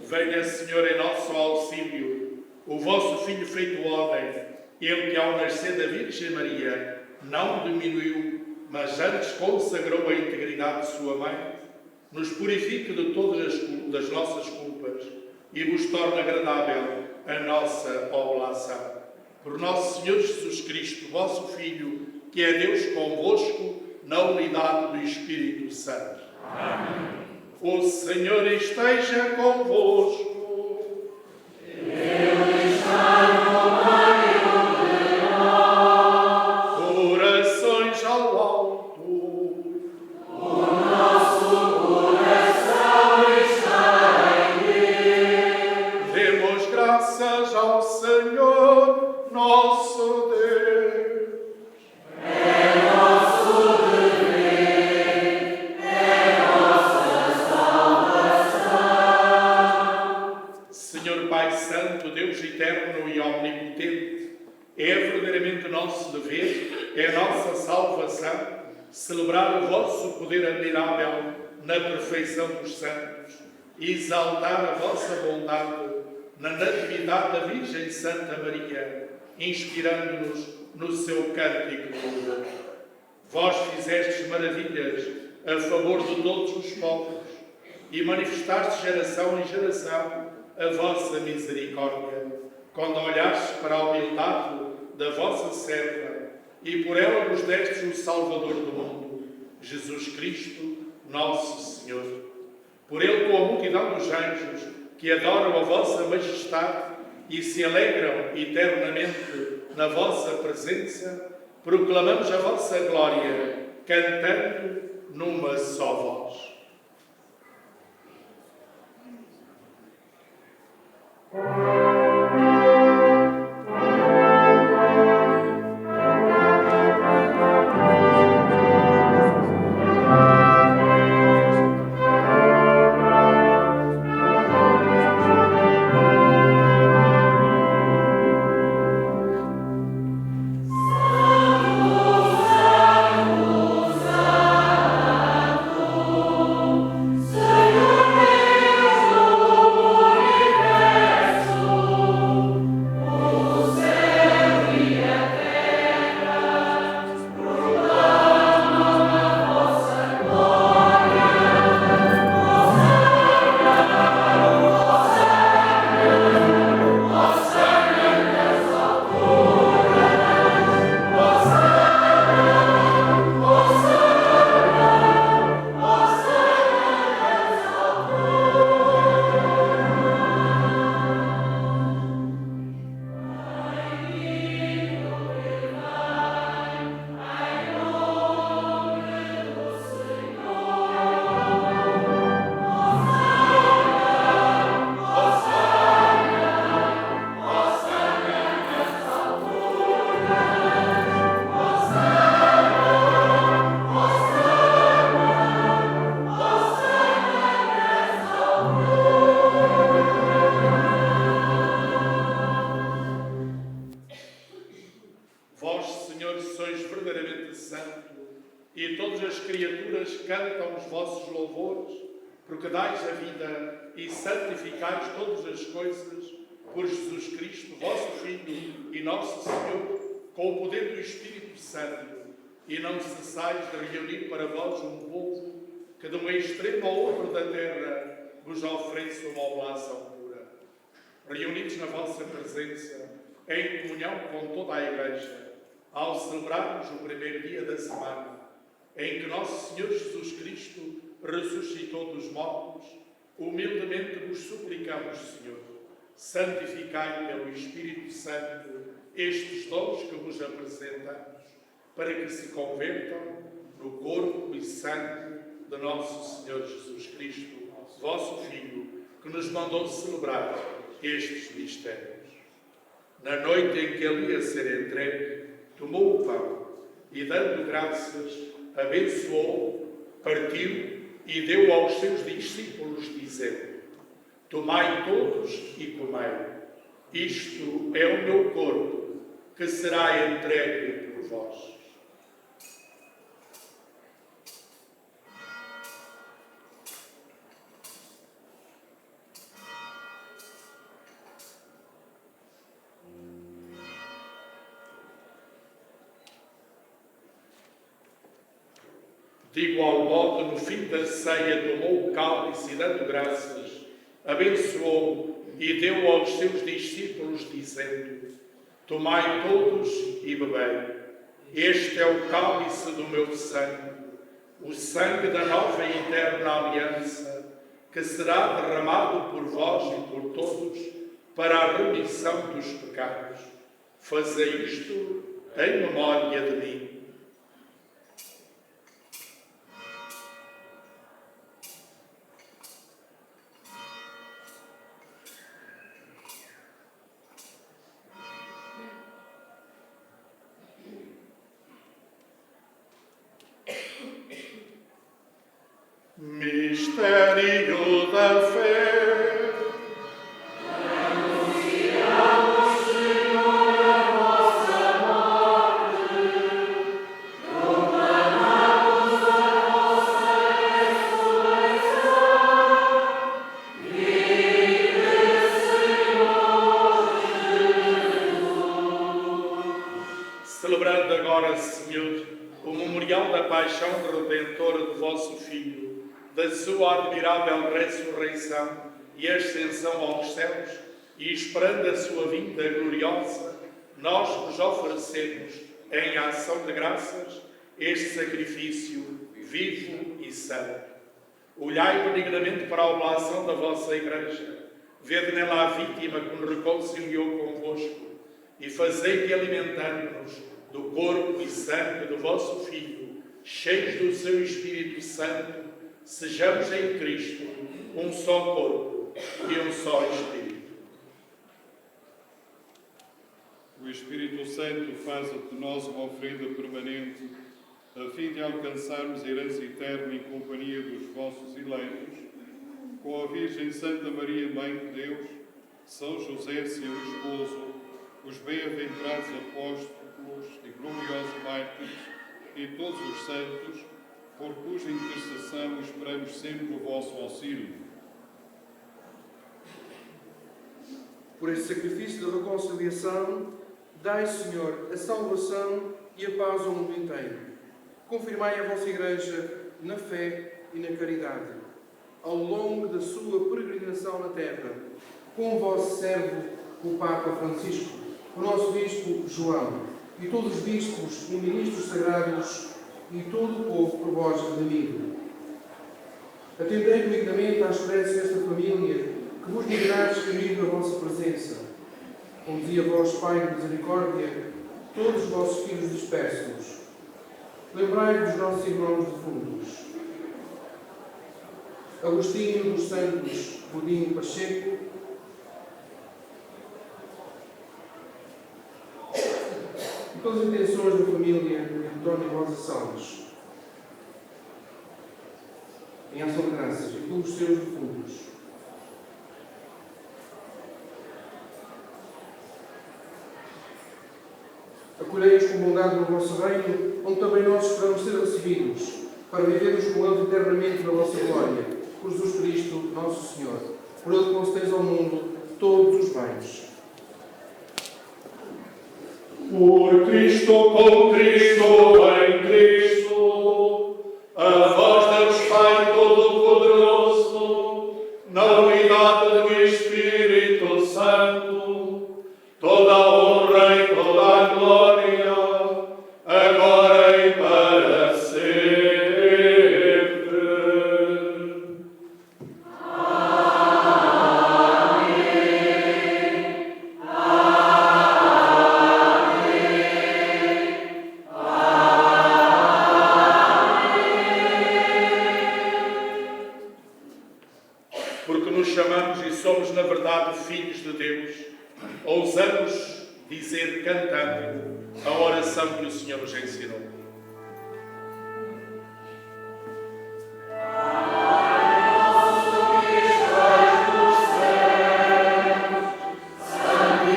Speaker 1: Venha, Senhor, em nosso auxílio, o vosso Filho feito homem, ele que ao nascer da Virgem Maria não diminuiu, mas antes consagrou a integridade de sua mãe, nos purifique de todas as nossas culpas e vos torne agradável a nossa oblação. Por nosso Senhor Jesus Cristo, vosso Filho, que é Deus convosco, na unidade do Espírito Santo. Amém. O Senhor esteja convosco. Ele está no meio de nós. Corações ao alto. O nosso coração está em Deus. Demos graças ao Senhor, nosso Deus. Eterno e omnipotente, é verdadeiramente nosso dever, é nossa salvação, celebrar o vosso poder admirável na perfeição dos santos e exaltar a vossa bondade na natividade da Virgem Santa Maria, inspirando-nos no seu cântico de louvor. Vós fizestes maravilhas a favor de todos os povos e manifestastes geração em geração a vossa misericórdia, quando olhastes para a humildade da vossa serva e por ela nos destes o Salvador do mundo, Jesus Cristo, nosso Senhor. Por ele, com a multidão dos anjos que adoram a vossa majestade e se alegram eternamente na vossa presença, proclamamos a vossa glória, cantando numa só voz. E todas as criaturas cantam os vossos louvores, porque dais a vida e santificais todas as coisas por Jesus Cristo, vosso Filho e nosso Senhor, com o poder do Espírito Santo, e não cessais de reunir para vós um povo que de um extremo ao outro da terra vos ofereça uma oblação pura. Reunidos na vossa presença, em comunhão com toda a Igreja, ao celebrarmos o primeiro dia da semana, em que nosso Senhor Jesus Cristo ressuscitou dos mortos, humildemente vos suplicamos, Senhor, santificai pelo Espírito Santo estes dons que vos apresentamos, para que se convertam no corpo e sangue de nosso Senhor Jesus Cristo, vosso Filho, que nos mandou celebrar estes mistérios. Na noite em que ele ia ser entregue, tomou o pão e, dando graças, abençoou, partiu e deu aos seus discípulos, dizendo: tomai todos e comei. Isto é o meu corpo, que será entregue por vós. De igual modo, no fim da ceia, tomou o cálice e, dando graças, abençoou e deu aos seus discípulos, dizendo: Tomai todos e bebei. Este é o cálice do meu sangue, o sangue da nova e eterna aliança, que será derramado por vós e por todos para a remissão dos pecados. Fazei isto em memória de mim. Mistério da fé. Anunciamos, Senhor, a vossa morte, proclamamos a vossa ressurreição. Vive, Senhor Jesus. Celebrando agora, Senhor, o memorial da paixão redentora do vosso Filho, da sua admirável ressurreição e ascensão aos céus, e esperando a sua vinda gloriosa, nós vos oferecemos, em ação de graças, este sacrifício vivo e santo. Olhai benignamente para a oblação da vossa Igreja, vede nela a vítima que nos reconciliou convosco, e fazei que, alimentando-nos do corpo e sangue do vosso Filho, cheios do seu Espírito Santo, sejamos em Cristo um só corpo e um só Espírito.
Speaker 7: O Espírito Santo faz de nós uma oferenda permanente, a fim de alcançarmos a herança eterna em companhia dos vossos eleitos, com a Virgem Santa Maria, Mãe de Deus, São José, seu esposo, os bem-aventurados apóstolos e gloriosos mártires e todos os santos, por cuja intercessão esperamos sempre o vosso auxílio.
Speaker 6: Por este sacrifício de reconciliação, dai, Senhor, a salvação e a paz ao mundo inteiro. Confirmai a vossa Igreja na fé e na caridade, ao longo da sua peregrinação na terra, com o vosso servo, o Papa Francisco, o nosso Bispo João, e todos os bispos e ministros sagrados, e todo o povo por vós redimido. Atendei benignamente às preces desta família, que vos digrais reunir na vossa presença. Conduzi a vós, Pai de misericórdia, todos os vossos filhos dispersos. Lembrai-vos dos nossos irmãos defuntos. Agostinho dos Santos, Godinho Pacheco, e todas as intenções da família de António Rosa Salles, em ação de graças, e pelos seus defuntos. Acolhei-os com bondade no vosso reino, onde também nós esperamos ser recebidos, para vivermos com eles eternamente na vossa glória, por Jesus Cristo, nosso Senhor. Por ele concedeis ao mundo todos os bens.
Speaker 1: Por Cristo, com Cristo, em Cristo, a vós Deus Pai Todo-Poderoso, na unidade do Espírito Santo, toda a honra e toda a glória, agora e para sempre. Porque nos chamamos e somos, na verdade, filhos de Deus, ousamos dizer, cantando, a oração que o Senhor nos ensinou.
Speaker 8: Santificado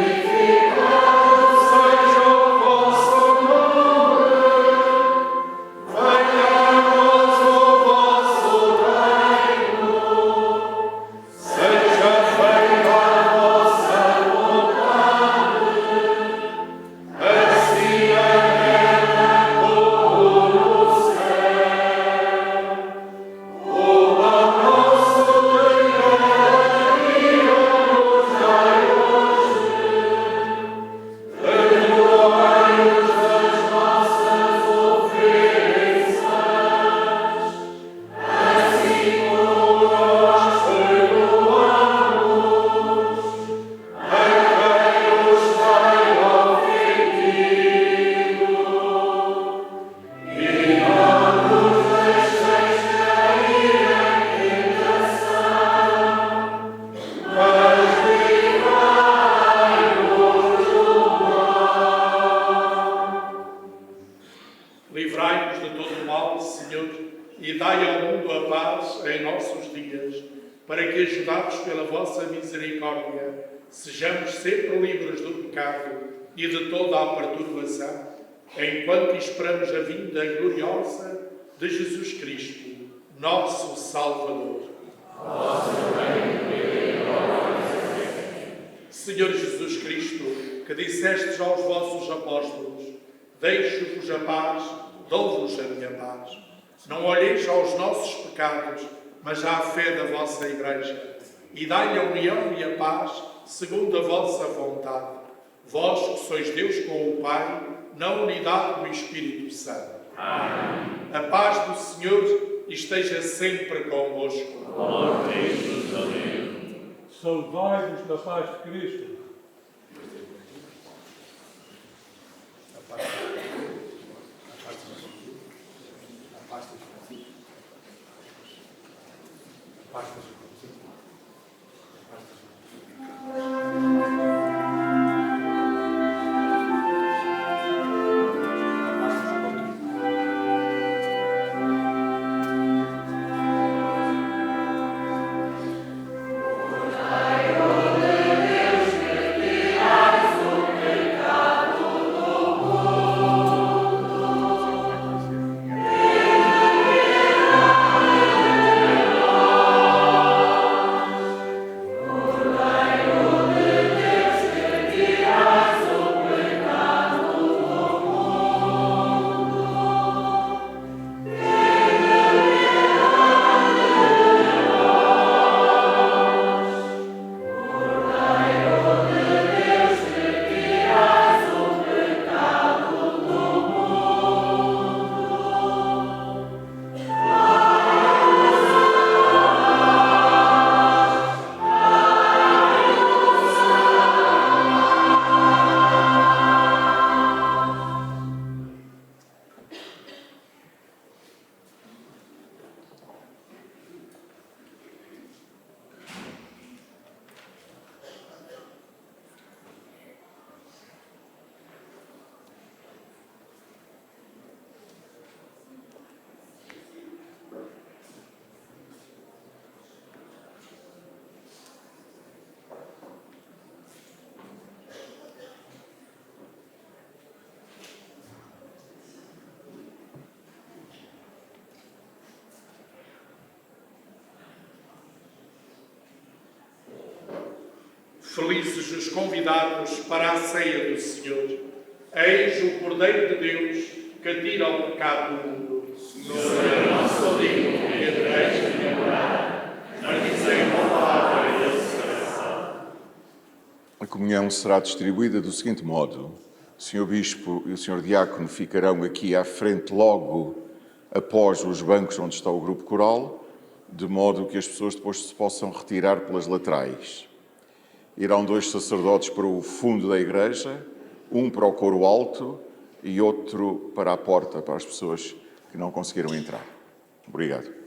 Speaker 1: Senhor, e dai ao mundo a paz em nossos dias, para que, ajudados pela vossa misericórdia, sejamos sempre livres do pecado e de toda a perturbação, enquanto esperamos a vinda gloriosa de Jesus Cristo, nosso Salvador. Senhor Jesus Cristo, que dissestes aos vossos apóstolos: deixo-vos a paz, dou-vos a minha paz. Não olheis aos nossos pecados, mas à fé da vossa Igreja, e dai-lhe a união e a paz segundo a vossa vontade. Vós que sois Deus com o Pai, na unidade do Espírito Santo. Amém. A paz do Senhor esteja sempre convosco.
Speaker 5: Saudai-vos da paz de Cristo.
Speaker 1: Felizes os convidados para a ceia do Senhor. Eis o Cordeiro de Deus que tira o pecado do mundo. Senhor, eu não sou digno que entreis na minha morada, mas dizei uma palavra e ele será salvo.
Speaker 8: A comunhão será distribuída do seguinte modo: o Sr. Bispo e o Sr. Diácono ficarão aqui à frente logo após os bancos onde está o grupo coral, de modo que as pessoas depois se possam retirar pelas laterais. Irão 2 sacerdotes para o fundo da igreja, um para o coro alto e outro para a porta, para as pessoas que não conseguiram entrar. Obrigado.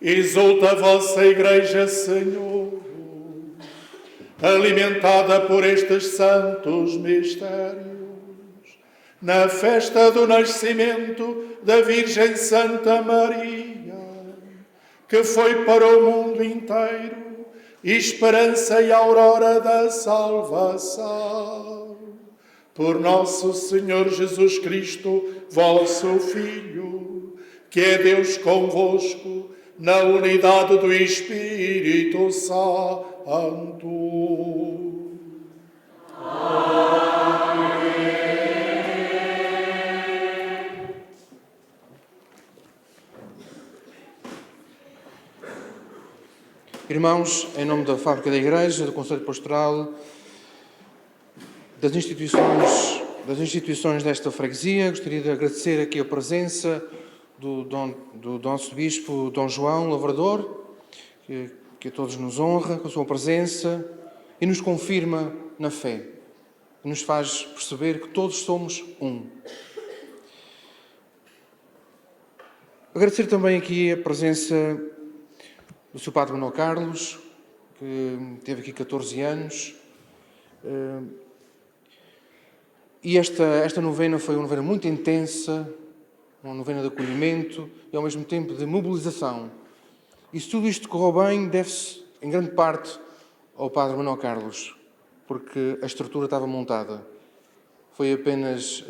Speaker 1: Exulta a vossa Igreja, Senhor, alimentada por estes santos mistérios, na festa do nascimento da Virgem Santa Maria, que foi para o mundo inteiro esperança e aurora da salvação. Por nosso Senhor Jesus Cristo, vosso Filho, que é Deus convosco, na unidade do Espírito Santo.
Speaker 6: Irmãos, em nome da Fábrica da Igreja, do Conselho Pastoral, das instituições desta freguesia, gostaria de agradecer aqui a presença do nosso Bispo Dom João Lavrador, que a todos nos honra com a sua presença e nos confirma na fé, e nos faz perceber que todos somos um. Agradecer também aqui a presença do Sr. Padre Manuel Carlos, que teve aqui 14 anos. E esta novena foi uma novena muito intensa, uma novena de acolhimento e, ao mesmo tempo, de mobilização. E se tudo isto correu bem, deve-se, em grande parte, ao Padre Manuel Carlos, porque a estrutura estava montada. Foi apenas,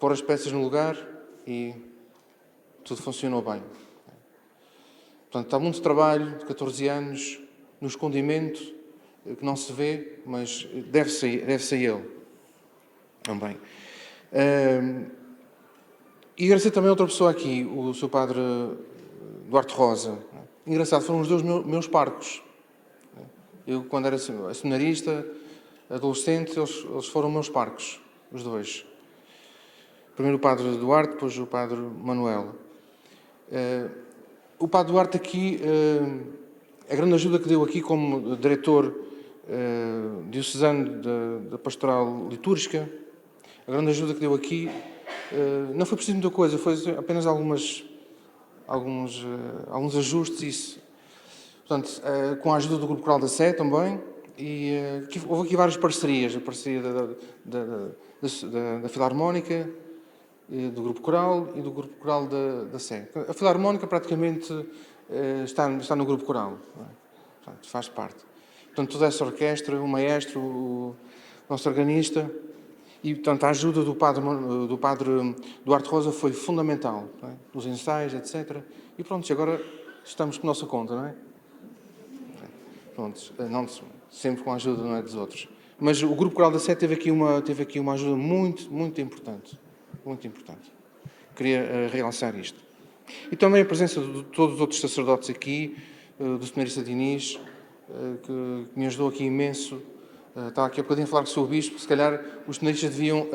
Speaker 6: pôr as peças no lugar e tudo funcionou bem. Portanto, está muito trabalho de 14 anos, no escondimento, que não se vê, mas deve-se a ele também. E agradecer também a outra pessoa aqui, o Sr. Padre Duarte Rosa. Engraçado, foram os dois meus parcos. Eu, quando era seminarista, adolescente, eles foram meus parcos, os dois. Primeiro o Padre Duarte, depois o Padre Manuel. O Padre Duarte aqui, a grande ajuda que deu aqui como diretor diocesano da Pastoral Litúrgica, a grande ajuda que deu aqui, não foi preciso muita coisa, foi apenas alguns ajustes, isso. Portanto, com a ajuda do Grupo Coral da Sé também, e houve aqui várias parcerias, a parceria da Filarmónica, do Grupo Coral e do Grupo Coral da Sé. A Filarmónica praticamente está no Grupo Coral, portanto, faz parte. Portanto, toda essa orquestra, o maestro, o nosso organista, e portanto a ajuda do Padre Duarte Rosa foi fundamental, não é? Os ensaios, etc. E pronto, agora estamos por nossa conta, não é? Pronto, não sempre com a ajuda, não é, dos outros. Mas o Grupo Coral da Sé teve aqui uma ajuda muito, muito importante. Muito importante. Queria realçar isto. E também a presença de todos os outros sacerdotes aqui, do seminarista Diniz, que me ajudou aqui imenso. Estava aqui há bocadinho a falar com o Sr. Bispo, se calhar os seminaristas deviam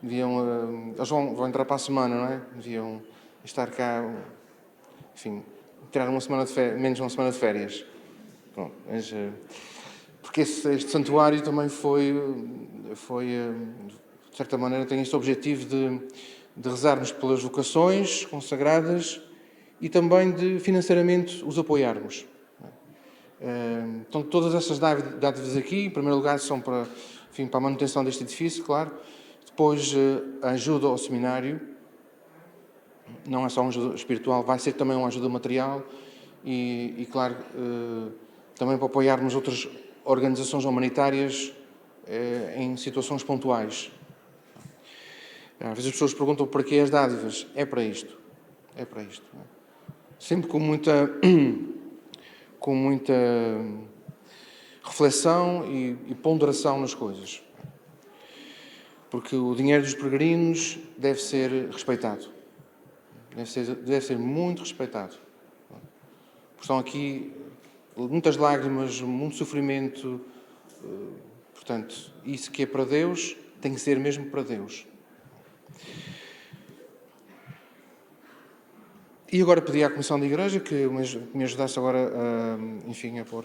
Speaker 6: eles vão entrar para a semana, não é? Deviam estar cá, enfim, tirar menos uma semana de férias. Bom, mas, porque este santuário também foi de certa maneira, tem este objetivo de rezarmos pelas vocações consagradas e também de financeiramente os apoiarmos. Então, todas essas dádivas aqui, em primeiro lugar, são para a manutenção deste edifício, claro. Depois, a ajuda ao seminário, não é só uma ajuda espiritual, vai ser também uma ajuda material e claro, também para apoiarmos outras organizações humanitárias em situações pontuais. Às vezes as pessoas perguntam para que as dádivas. É para isto. É para isto. Sempre com muita reflexão e ponderação nas coisas. Porque o dinheiro dos peregrinos deve ser respeitado. Deve ser muito respeitado. Estão aqui muitas lágrimas, muito sofrimento. Portanto, isso que é para Deus tem que ser mesmo para Deus. E agora pedi à Comissão da Igreja que me ajudasse agora a pôr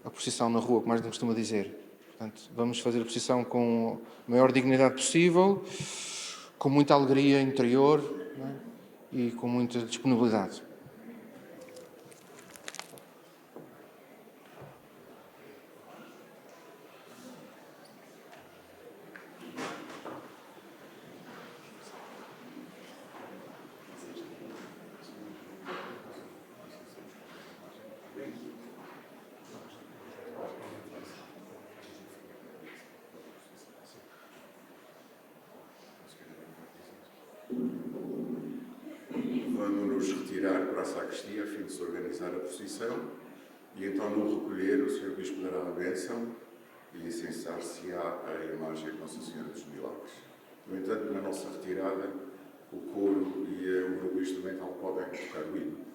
Speaker 6: a procissão na rua, como mais não costuma dizer. Portanto, vamos fazer a procissão com a maior dignidade possível, com muita alegria interior, não é? e com muita disponibilidade.
Speaker 8: Vamos nos retirar para a sacristia a fim de se organizar a procissão e então, no recolher, o Sr. Bispo dará a bênção e incensar-se-á a imagem de Nossa Senhora dos Milagres. No entanto, na nossa retirada, o coro e o grupo instrumental podem tocar o hino.